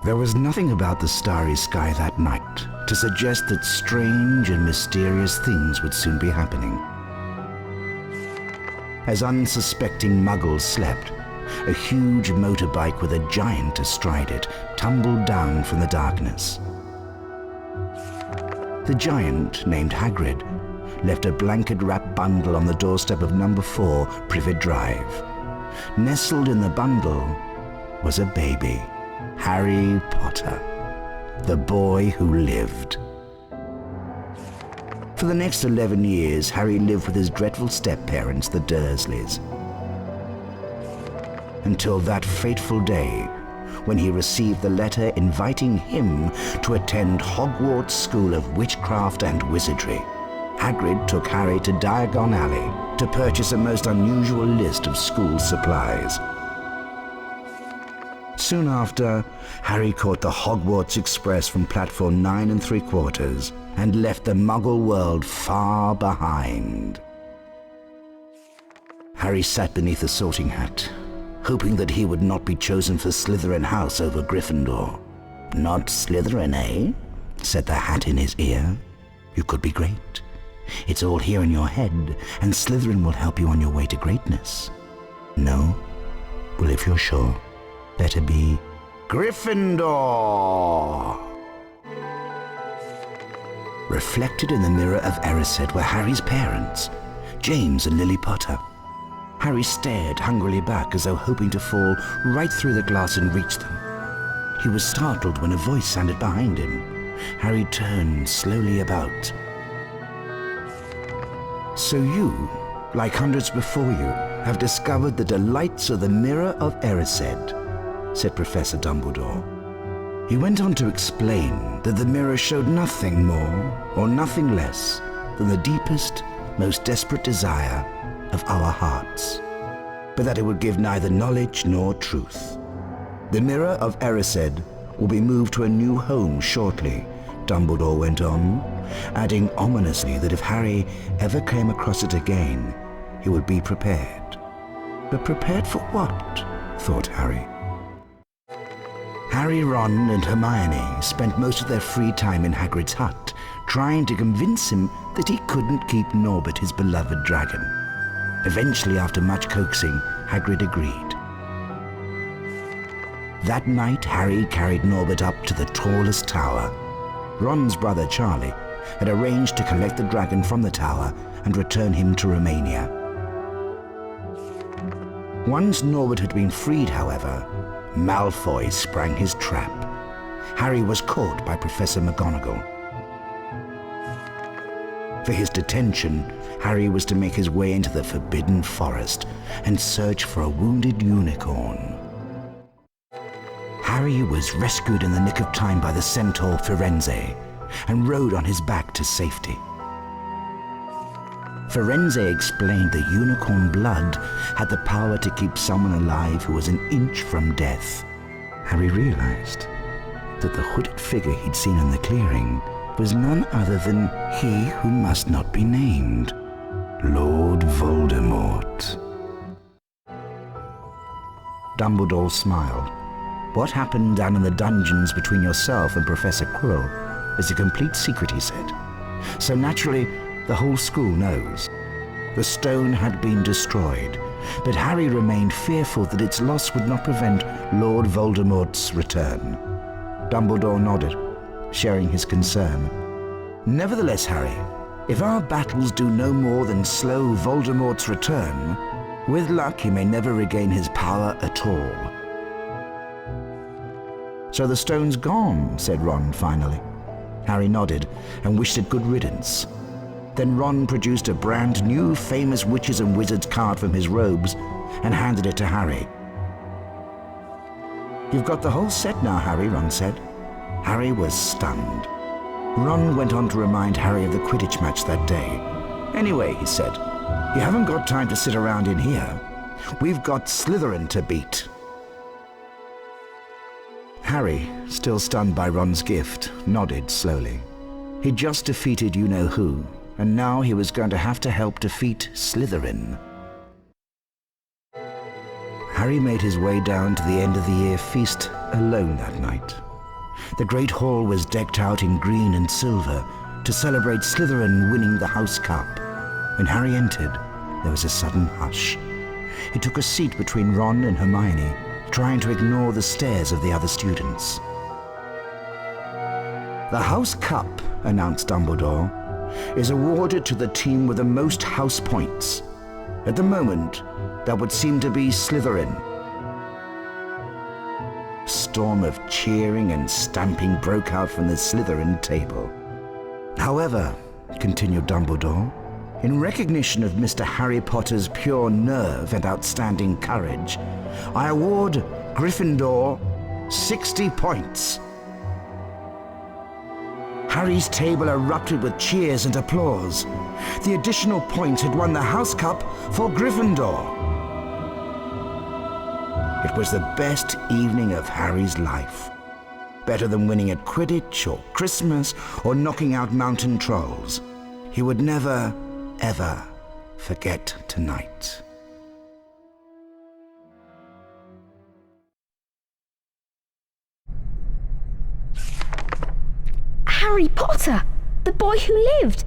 There was nothing about the starry sky that night to suggest that strange and mysterious things would soon be happening. As unsuspecting muggles slept, a huge motorbike with a giant astride it tumbled down from the darkness. The giant, named Hagrid, left a blanket-wrapped bundle on the doorstep of number 4 Privet Drive. Nestled in the bundle was a baby, Harry Potter, the boy who lived. For the next 11 years, Harry lived with his dreadful step-parents, the Dursleys, until that fateful day when he received the letter inviting him to attend Hogwarts School of Witchcraft and Wizardry. Hagrid took Harry to Diagon Alley to purchase a most unusual list of school supplies. Soon after, Harry caught the Hogwarts Express from platform 9 3/4 and left the Muggle world far behind. Harry sat beneath a sorting hat, hoping that he would not be chosen for Slytherin House over Gryffindor. "Not Slytherin, eh?" said the hat in his ear. "You could be great. It's all here in your head, and Slytherin will help you on your way to greatness." "No? Well, if you're sure, better be Gryffindor." Reflected in the mirror of Erised were Harry's parents, James and Lily Potter. Harry stared hungrily back as though hoping to fall right through the glass and reach them. He was startled when a voice sounded behind him. Harry turned slowly about. "So you, like hundreds before you, have discovered the delights of the Mirror of Erised," said Professor Dumbledore. He went on to explain that the mirror showed nothing more or nothing less than the deepest, most desperate desire of our hearts, but that it would give neither knowledge nor truth. "The Mirror of Erised will be moved to a new home shortly," Dumbledore went on, adding ominously that if Harry ever came across it again, he would be prepared. But prepared for what? Thought Harry. Harry, Ron, and Hermione spent most of their free time in Hagrid's hut, trying to convince him that he couldn't keep Norbert, his beloved dragon. Eventually, after much coaxing, Hagrid agreed. That night, Harry carried Norbert up to the tallest tower. Ron's brother, Charlie, had arranged to collect the dragon from the tower and return him to Romania. Once Norbert had been freed, however, Malfoy sprang his trap. Harry was caught by Professor McGonagall. For his detention, Harry was to make his way into the Forbidden Forest and search for a wounded unicorn. Harry was rescued in the nick of time by the centaur Firenze and rode on his back to safety. Firenze explained that unicorn blood had the power to keep someone alive who was an inch from death. Harry realized that the hooded figure he'd seen in the clearing was none other than he who must not be named, Lord Voldemort. Dumbledore smiled. "What happened down in the dungeons between yourself and Professor Quirrell is a complete secret," he said. "So naturally, the whole school knows. The stone had been destroyed, but Harry remained fearful that its loss would not prevent Lord Voldemort's return." Dumbledore nodded, sharing his concern. "Nevertheless, Harry, if our battles do no more than slow Voldemort's return, with luck he may never regain his power at all." "So the stone's gone," said Ron finally. Harry nodded and wished it good riddance. Then Ron produced a brand new famous witches and wizards card from his robes and handed it to Harry. "You've got the whole set now, Harry," Ron said. Harry was stunned. Ron went on to remind Harry of the Quidditch match that day. "Anyway," he said, "you haven't got time to sit around in here. We've got Slytherin to beat." Harry, still stunned by Ron's gift, nodded slowly. He'd just defeated you-know-who, and now he was going to have to help defeat Slytherin. Harry made his way down to the end of the year feast alone that night. The great hall was decked out in green and silver to celebrate Slytherin winning the House Cup. When Harry entered, there was a sudden hush. He took a seat between Ron and Hermione, trying to ignore the stares of the other students. The House Cup, announced Dumbledore, is awarded to the team with the most house points. At the moment, that would seem to be Slytherin. A storm of cheering and stamping broke out from the Slytherin table. However, continued Dumbledore, in recognition of Mr. Harry Potter's pure nerve and outstanding courage, I award Gryffindor 60 points. Harry's table erupted with cheers and applause. The additional points had won the House Cup for Gryffindor. It was the best evening of Harry's life. Better than winning at Quidditch or Christmas or knocking out mountain trolls. He would never, ever forget tonight. Harry Potter, the boy who lived.